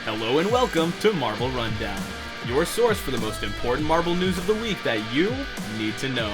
Hello and welcome to Marble Rundown, your source for the most important Marble news of the week that you need to know.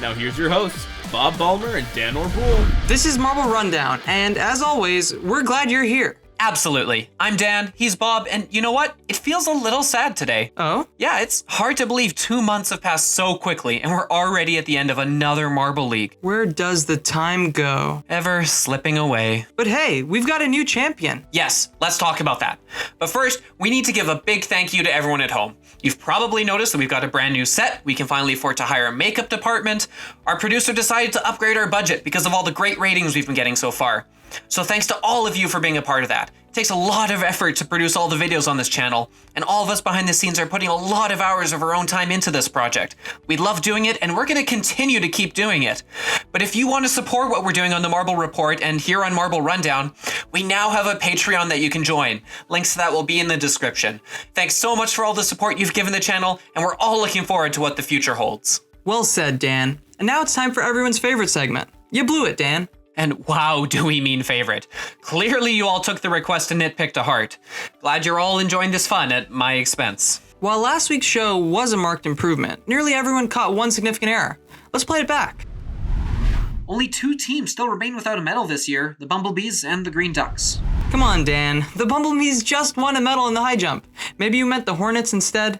Now here's your hosts, Bob Ballmer and Dan Orboole. This is Marble Rundown, and as always, we're glad you're here. Absolutely. I'm Dan, he's Bob, and you know what? It feels a little sad today. Oh? Yeah, it's hard to believe 2 months have passed so quickly, and we're already at the end of another Marble League. Where does the time go? Ever slipping away. But hey, we've got a new champion. Yes, let's talk about that. But first, we need to give a big thank you to everyone at home. You've probably noticed that we've got a brand new set. We can finally afford to hire a makeup department. Our producer decided to upgrade our budget because of all the great ratings we've been getting so far. So thanks to all of you for being a part of that. It takes a lot of effort to produce all the videos on this channel, and all of us behind the scenes are putting a lot of hours of our own time into this project. We love doing it, and we're going to continue to keep doing it. But if you want to support what we're doing on the Marble Report and here on Marble Rundown, we now have a Patreon that you can join. Links to that will be in the description. Thanks so much for all the support you've given the channel, and we're all looking forward to what the future holds. Well said, Dan. And now it's time for everyone's favorite segment. You blew it, Dan. And wow, do we mean favorite. Clearly you all took the request to nitpick to heart. Glad you're all enjoying this fun at my expense. While last week's show was a marked improvement, nearly everyone caught one significant error. Let's play it back. Only 2 teams still remain without a medal this year, the Bumblebees and the Green Ducks. Come on, Dan. The Bumblebees just won a medal in the high jump. Maybe you meant the Hornets instead?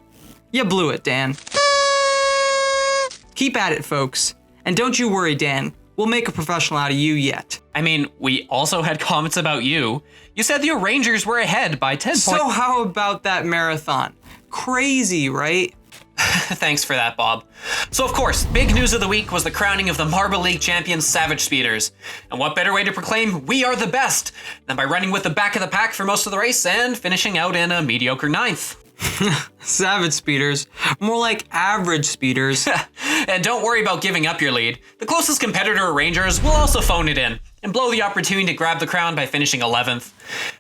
You blew it, Dan. Keep at it, folks. And don't you worry, Dan. We'll make a professional out of you yet. I mean, we also had comments about you. You said your Rangers were ahead by 10 points. So how about that marathon? Crazy, right? Thanks for that, Bob. So of course, big news of the week was the crowning of the Marble League champions Savage Speeders. And what better way to proclaim we are the best than by running with the back of the pack for most of the race and finishing out in a mediocre 9th. Savage speeders. More like average speeders. And don't worry about giving up your lead. The closest competitor, Rangers, will also phone it in and blow the opportunity to grab the crown by finishing 11th.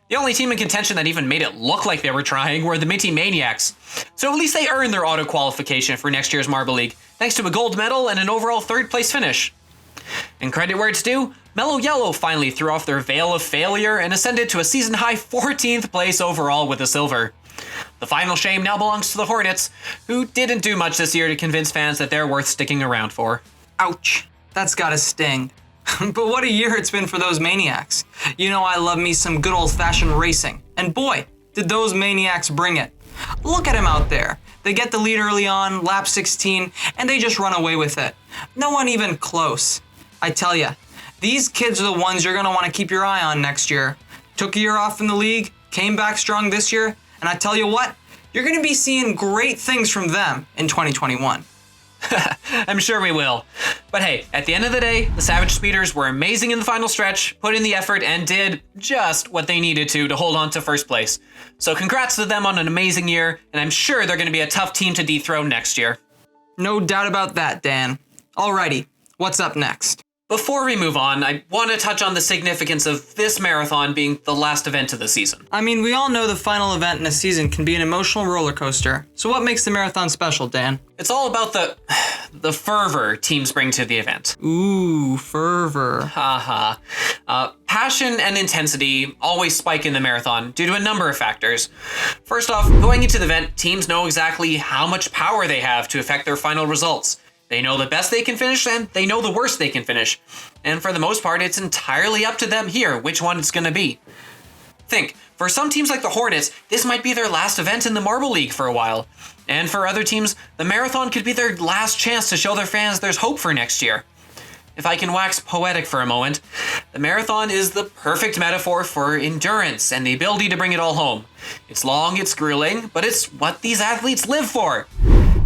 The only team in contention that even made it look like they were trying were the Minty Maniacs. So at least they earned their auto qualification for next year's Marble League, thanks to a gold medal and an overall 3rd place finish. And credit where it's due, Mellow Yellow finally threw off their veil of failure and ascended to a season high 14th place overall with a silver. The final shame now belongs to the Hornets, who didn't do much this year to convince fans that they're worth sticking around for. Ouch. That's gotta sting. But what a year it's been for those Maniacs. You know I love me some good old-fashioned racing. And boy, did those Maniacs bring it. Look at them out there. They get the lead early on, lap 16, and they just run away with it. No one even close. I tell ya, these kids are the ones you're gonna want to keep your eye on next year. Took a year off in the league, came back strong this year, and I tell you what, you're going to be seeing great things from them in 2021. I'm sure we will. But hey, at the end of the day, the Savage Speeders were amazing in the final stretch, put in the effort, and did just what they needed to hold on to 1st place. So congrats to them on an amazing year, and I'm sure they're going to be a tough team to dethrone next year. No doubt about that, Dan. Alrighty, what's up next? Before we move on, I want to touch on the significance of this marathon being the last event of the season. I mean, we all know the final event in a season can be an emotional roller coaster. So what makes the marathon special, Dan? It's all about the fervor teams bring to the event. Ooh, fervor. Haha. Passion and intensity always spike in the marathon due to a number of factors. First off, going into the event, teams know exactly how much power they have to affect their final results. They know the best they can finish, and they know the worst they can finish. And for the most part, it's entirely up to them here which one it's going to be. Think, for some teams like the Hornets, this might be their last event in the Marble League for a while. And for other teams, the marathon could be their last chance to show their fans there's hope for next year. If I can wax poetic for a moment, the marathon is the perfect metaphor for endurance and the ability to bring it all home. It's long, it's grueling, but it's what these athletes live for.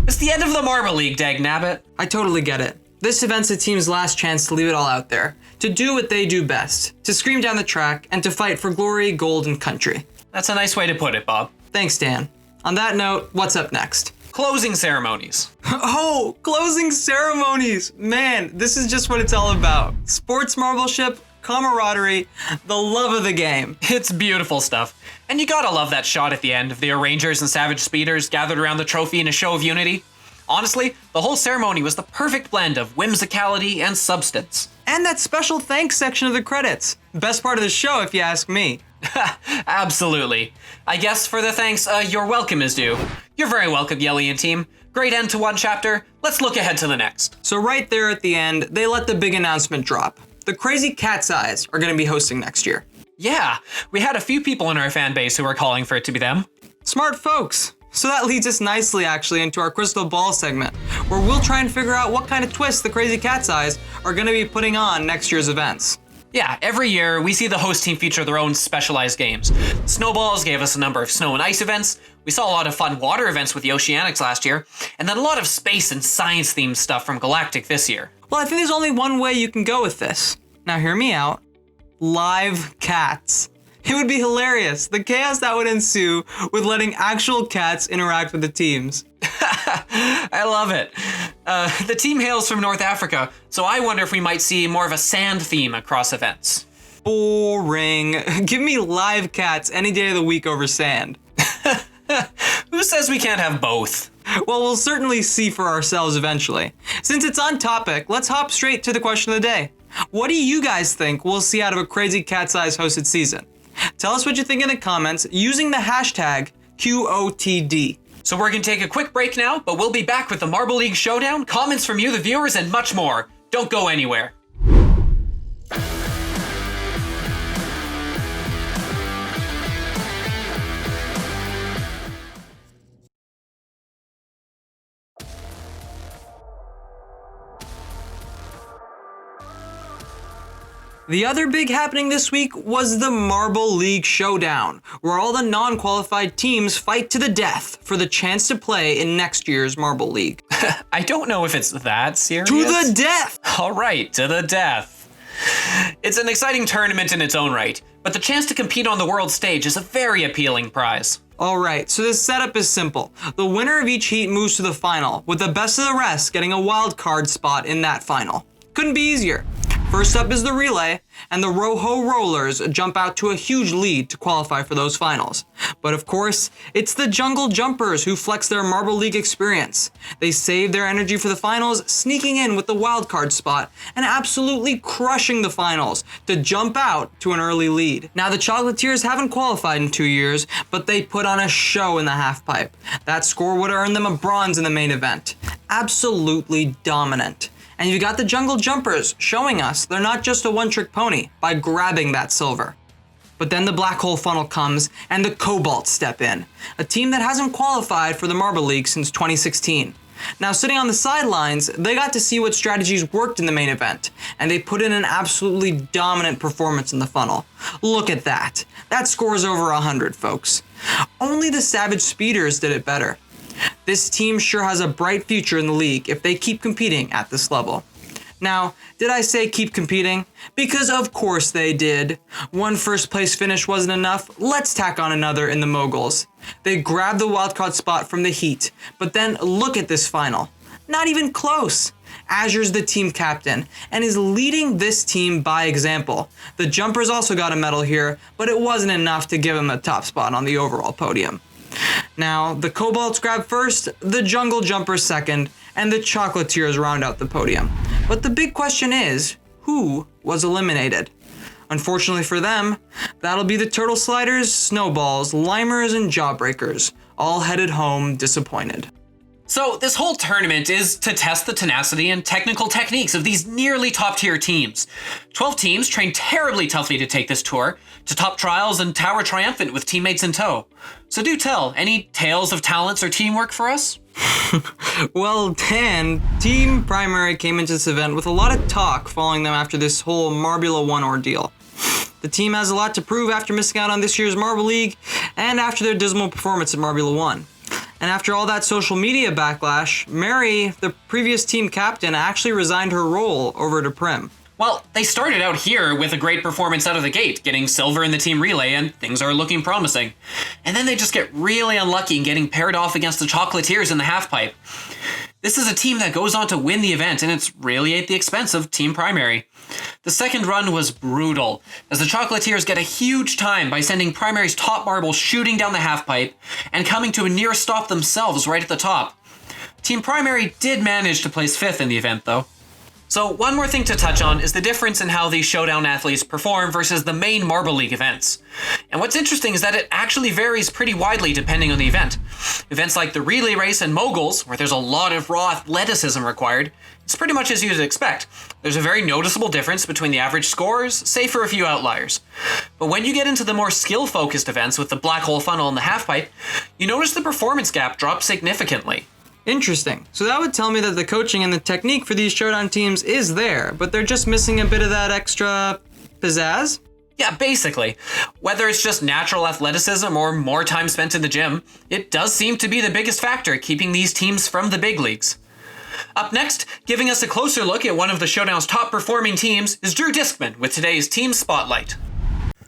It's the end of the Marble League, dagnabbit. I totally get it. This event's a team's last chance to leave it all out there, to do what they do best, to scream down the track, and to fight for glory, gold, and country. That's a nice way to put it, Bob. Thanks, Dan. On that note, what's up next? Closing ceremonies. Oh, closing ceremonies! Man, this is just what it's all about. Sports marbleship, camaraderie, the love of the game. It's beautiful stuff. And you gotta love that shot at the end of the Rangers and Savage Speeders gathered around the trophy in a show of unity. Honestly, the whole ceremony was the perfect blend of whimsicality and substance. And that special thanks section of the credits. Best part of the show, if you ask me. Absolutely. I guess for the thanks, your welcome is due. You're very welcome, Yelly and team. Great end to one chapter. Let's look ahead to the next. So right there at the end, they let the big announcement drop. The Crazy Cat's Eyes are going to be hosting next year. Yeah, we had a few people in our fan base who were calling for it to be them. Smart folks. So that leads us nicely actually into our crystal ball segment, where we'll try and figure out what kind of twist the Crazy Cat's Eyes are going to be putting on next year's events. Yeah, every year we see the host team feature their own specialized games. Snowballs gave us a number of snow and ice events. We saw a lot of fun water events with the Oceanics last year, and then a lot of space and science themed stuff from Galactic this year. Well, I think there's only one way you can go with this. Now hear me out. Live cats. It would be hilarious. The chaos that would ensue with letting actual cats interact with the teams. I love it. The team hails from North Africa, so I wonder if we might see more of a sand theme across events. Boring. Give me live cats any day of the week over sand. Who says we can't have both? Well, we'll certainly see for ourselves eventually. Since it's on topic, let's hop straight to the question of the day. What do you guys think we'll see out of a Crazy Cat's Eyes hosted season? Tell us what you think in the comments using the hashtag QOTD. So we're going to take a quick break now, but we'll be back with the Marble League Showdown, comments from you, the viewers, and much more. Don't go anywhere. The other big happening this week was the Marble League Showdown, where all the non-qualified teams fight to the death for the chance to play in next year's Marble League. I don't know if it's that serious. To the death! All right, to the death. It's an exciting tournament in its own right, but the chance to compete on the world stage is a very appealing prize. Alright, so this setup is simple. The winner of each heat moves to the final, with the best of the rest getting a wild card spot in that final. Couldn't be easier. First up is the relay, and the Rojo Rollers jump out to a huge lead to qualify for those finals. But of course, it's the Jungle Jumpers who flex their Marble League experience. They save their energy for the finals, sneaking in with the wildcard spot and absolutely crushing the finals to jump out to an early lead. Now the Chocolatiers haven't qualified in 2 years, but they put on a show in the halfpipe. That score would have earned them a bronze in the main event. Absolutely dominant. And you got the Jungle Jumpers showing us they're not just a one-trick pony by grabbing that silver. But then the Black Hole Funnel comes and the Cobalts step in, a team that hasn't qualified for the Marble League since 2016. Now sitting on the sidelines, they got to see what strategies worked in the main event, and they put in an absolutely dominant performance in the funnel. Look at that. That scores over 100, folks. Only the Savage Speeders did it better. This team sure has a bright future in the league if they keep competing at this level. Now, did I say keep competing? Because of course they did. One first place finish wasn't enough, let's tack on another in the Moguls. They grabbed the wildcard spot from the Heat, but then look at this final. Not even close. Azure's the team captain and is leading this team by example. The Jumpers also got a medal here, but it wasn't enough to give them the top spot on the overall podium. Now, the Cobalts grab first, the Jungle Jumpers second, and the Chocolatiers round out the podium. But the big question is, who was eliminated? Unfortunately for them, that'll be the Turtle Sliders, Snowballs, Limers, and Jawbreakers, all headed home disappointed. So this whole tournament is to test the tenacity and technical techniques of these nearly top-tier teams. 12 teams trained terribly toughly to take this tour, to top trials and tower triumphant with teammates in tow. So do tell, any tales of talents or teamwork for us? Well, Dan, Team Primary came into this event with a lot of talk following them after this whole Marbula 1 ordeal. The team has a lot to prove after missing out on this year's Marble League and after their dismal performance at Marbula 1. And after all that social media backlash, Mary, the previous team captain, actually resigned her role over to Prim. Well, they started out here with a great performance out of the gate, getting silver in the team relay, and things are looking promising. And then they just get really unlucky in getting paired off against the Chocolatiers in the halfpipe. This is a team that goes on to win the event, and it's really at the expense of Team Primary. The second run was brutal, as the Chocolatiers get a huge time by sending Primary's top marble shooting down the halfpipe and coming to a near stop themselves right at the top. Team Primary did manage to place 5th in the event, though. So one more thing to touch on is the difference in how these showdown athletes perform versus the main Marble League events. And what's interesting is that it actually varies pretty widely depending on the event. Events like the relay race and moguls, where there's a lot of raw athleticism required, it's pretty much as you'd expect. There's a very noticeable difference between the average scores, save for a few outliers. But when you get into the more skill-focused events with the black hole funnel and the halfpipe, you notice the performance gap drop significantly. Interesting. So that would tell me that the coaching and the technique for these showdown teams is there, but they're just missing a bit of that extra pizzazz? Yeah, basically. Whether it's just natural athleticism or more time spent in the gym, it does seem to be the biggest factor keeping these teams from the big leagues. Up next, giving us a closer look at one of the Showdown's top performing teams is Drew Discman with today's Team Spotlight.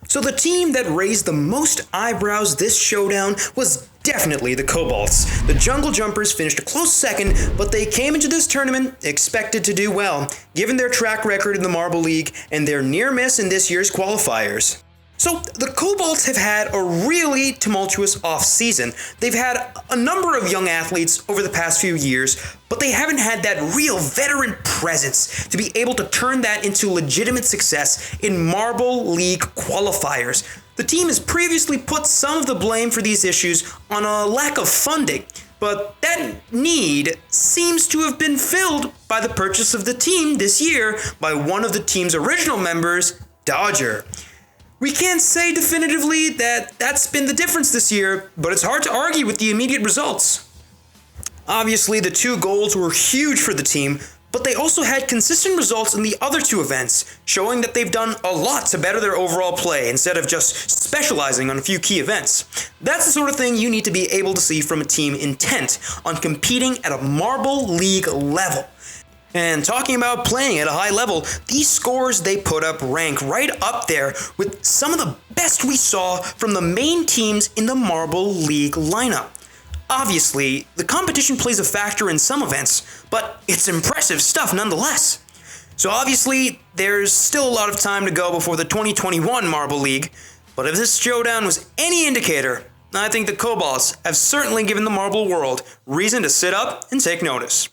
So the team that raised the most eyebrows this showdown was definitely the Cobalts. The Jungle Jumpers finished a close second, but they came into this tournament expected to do well, given their track record in the Marble League and their near miss in this year's qualifiers. So the Cobalts have had a really tumultuous off-season. They've had a number of young athletes over the past few years, but they haven't had that real veteran presence to be able to turn that into legitimate success in Marble League qualifiers. The team has previously put some of the blame for these issues on a lack of funding, but that need seems to have been filled by the purchase of the team this year by one of the team's original members, Dodger. We can't say definitively that that's been the difference this year, but it's hard to argue with the immediate results. Obviously, the 2 goals were huge for the team, but they also had consistent results in the other 2 events, showing that they've done a lot to better their overall play instead of just specializing on a few key events. That's the sort of thing you need to be able to see from a team intent on competing at a Marble League level. And talking about playing at a high level, these scores they put up rank right up there with some of the best we saw from the main teams in the Marble League lineup. Obviously, the competition plays a factor in some events, but it's impressive stuff nonetheless. So obviously, there's still a lot of time to go before the 2021 Marble League, but if this showdown was any indicator, I think the Cobalts have certainly given the Marble world reason to sit up and take notice.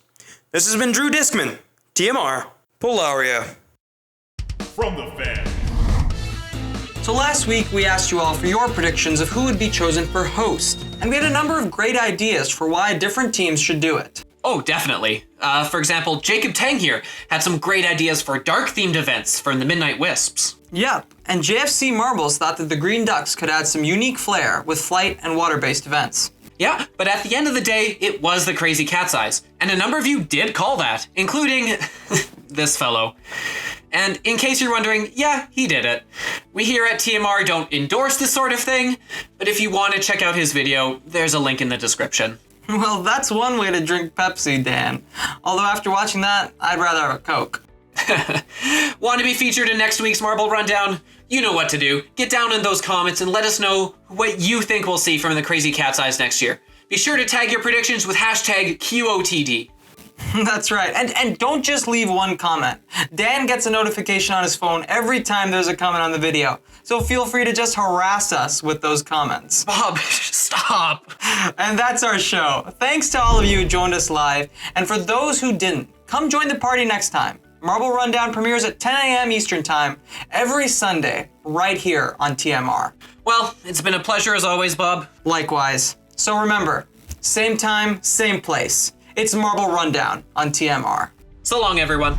This has been Drew Discman, TMR, Polaria. From the fan. So last week we asked you all for your predictions of who would be chosen for host, and we had a number of great ideas for why different teams should do it. Oh, definitely. For example, Jacob Tang here had some great ideas for dark-themed events from the Midnight Wisps. Yep, and JFC Marbles thought that the Green Ducks could add some unique flair with flight and water-based events. Yeah, but at the end of the day, it was the Crazy Cat's Eyes, and a number of you did call that, including this fellow. And in case you're wondering, yeah, he did it. We here at TMR don't endorse this sort of thing, but if you want to check out his video, there's a link in the description. Well, that's one way to drink Pepsi, Dan. Although after watching that, I'd rather have a Coke. Want to be featured in next week's Marble Rundown? You know what to do. Get down in those comments and let us know what you think we'll see from the Crazy Cat's Eyes next year. Be sure to tag your predictions with hashtag QOTD. That's right, and don't just leave one comment. Dan gets a notification on his phone every time there's a comment on the video, so feel free to just harass us with those comments. Bob, stop. And that's our show. Thanks to all of you who joined us live, and for those who didn't, come join the party next time. Marble Rundown premieres at 10 a.m. Eastern Time every Sunday, right here on TMR. Well, it's been a pleasure as always, Bob. Likewise. So remember, same time, same place. It's Marble Rundown on TMR. So long, everyone.